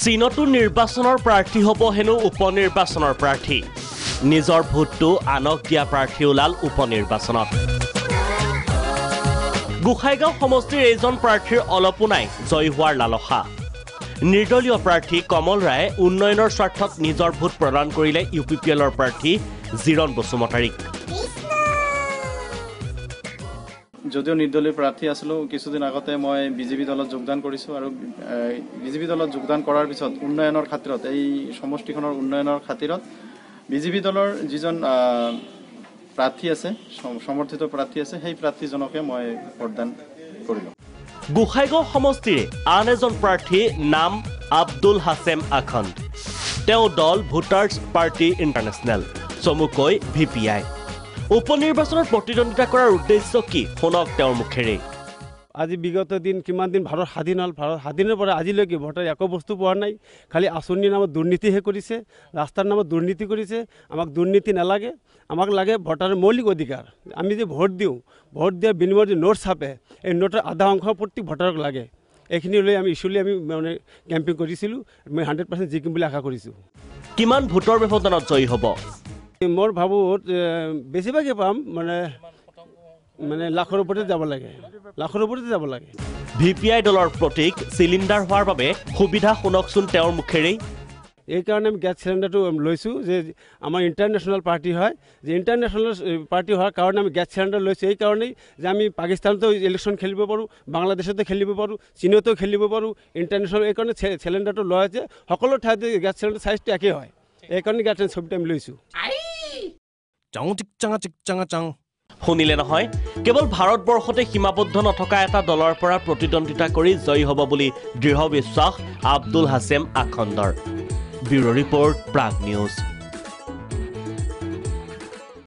চীনতো নিৰ্বাচনৰ প্ৰাৰ্থী হ'ব হেনো উপনিৰ্বাচনৰ প্ৰাৰ্থী নিজৰ ভোটটো আনক দিয়া প্ৰাৰ্থী ওলাল উপনিৰ্বাচনত গোখাইগাঁও সমষ্টিৰ এজন প্ৰাৰ্থীৰ অলপো নাই জয় হোৱাৰ লালসা নিৰ্দলীয় প্ৰাৰ্থী কমল ৰায়ে উন্নয়নৰ স্বাৰ্থত নিজৰ ভোট প্ৰদান কৰিলে ইউপিপিএলৰ প্ৰাৰ্থী জিৰণ বসুমতাৰীক যদিও নিৰ্দলীয় প্ৰাৰ্থী আছিলোঁ কিছুদিন আগতে মই বিজেপি দলত যোগদান কৰিছোঁ আৰু বিজেপি দলত যোগদান কৰাৰ পিছত উন্নয়নৰ খাতিৰত এই সমষ্টিখনৰ উন্নয়নৰ খাতিৰত বিজেপি দলৰ যিজন প্ৰাৰ্থী আছে সমৰ্থিত প্ৰাৰ্থী আছে সেই প্ৰাৰ্থীজনকে মই ভোটদান কৰিলোঁ গোখাইগাঁও সমষ্টিৰ আন এজন প্ৰাৰ্থী নাম আব্দুল হাছেম আখন্দ তেওঁ দল ভোটাৰ্ছ পাৰ্টি ইণ্টাৰনেশ্যনেল চমুকৈ ভিপিআই উপনিৰ্বাচনত প্ৰতিদ্বন্দ্বিতা কৰাৰ উদ্দেশ্য কি শুনক তেওঁৰ মুখেৰে আজি বিগত দিন কিমান দিন ভাৰত স্বাধীন হ'ল ভাৰত স্বাধীনৰ পৰা আজিলৈকে ভোটাৰ একো বস্তু পোৱা নাই খালি আঁচনিৰ নামত দুৰ্নীতিহে কৰিছে ৰাস্তাৰ নামত দুৰ্নীতি কৰিছে আমাক দুৰ্নীতি নালাগে আমাক লাগে ভোটাৰৰ মৌলিক অধিকাৰ আমি যে ভোট দিওঁ ভোট দিয়াৰ বিনিময়ত যে নোট ছাপে এই নোটৰ আধা অংশ প্ৰত্যেক ভোটাৰক লাগে এইখিনি লৈ আমি ইছ্যুলি আমি মানে কেম্পিং কৰিছিলোঁ মই 100% জিকিম বুলি আশা কৰিছোঁ কিমান ভোটৰ ব্যৱধানত জয়ী হ'ব মোৰ ভাবোঁ বেছিভাগে পাম মানে লাখৰ ওপৰতে যাব লাগে ভিপিআই দলৰ প্ৰতীক চিলিণ্ডাৰ হোৱাৰ বাবে সুবিধা শুনকচোন তেওঁৰ মুখেৰেই এইকাৰণে আমি গেছ চিলিণ্ডাৰটো লৈছোঁ যে আমাৰ ইণ্টাৰনেশ্যনেল পাৰ্টি হয় যে ইণ্টাৰনেশ্যনেল পাৰ্টি হোৱাৰ কাৰণে আমি গেছ চিলিণ্ডাৰ লৈছোঁ এইকাৰণেই যে আমি পাকিস্তানতো ইলেকশ্যন খেলিব পাৰোঁ বাংলাদেশতো খেলিব পাৰোঁ চীনতো খেলিব পাৰোঁ ইণ্টাৰনেশ্যনেল এইকাৰণে চিলিণ্ডাৰটো লোৱা হৈছে সকলো ঠাইতে গেছ চিলিণ্ডাৰ চাইজটো একেই হয় এইকাৰণে গেছ ছবিটো আমি লৈছোঁ শুনিলে নহয় কেৱল ভাৰতবৰ্ষতে সীমাবদ্ধ নথকা এটা দলৰ পৰা প্ৰতিদ্বন্দ্বিতা কৰি জয়ী হ'ব বুলি দৃঢ় বিশ্বাস আব্দুল হাছেম আখন্দৰ ব্যুৰ ৰিপৰ্ট প্ৰাগ নিউজ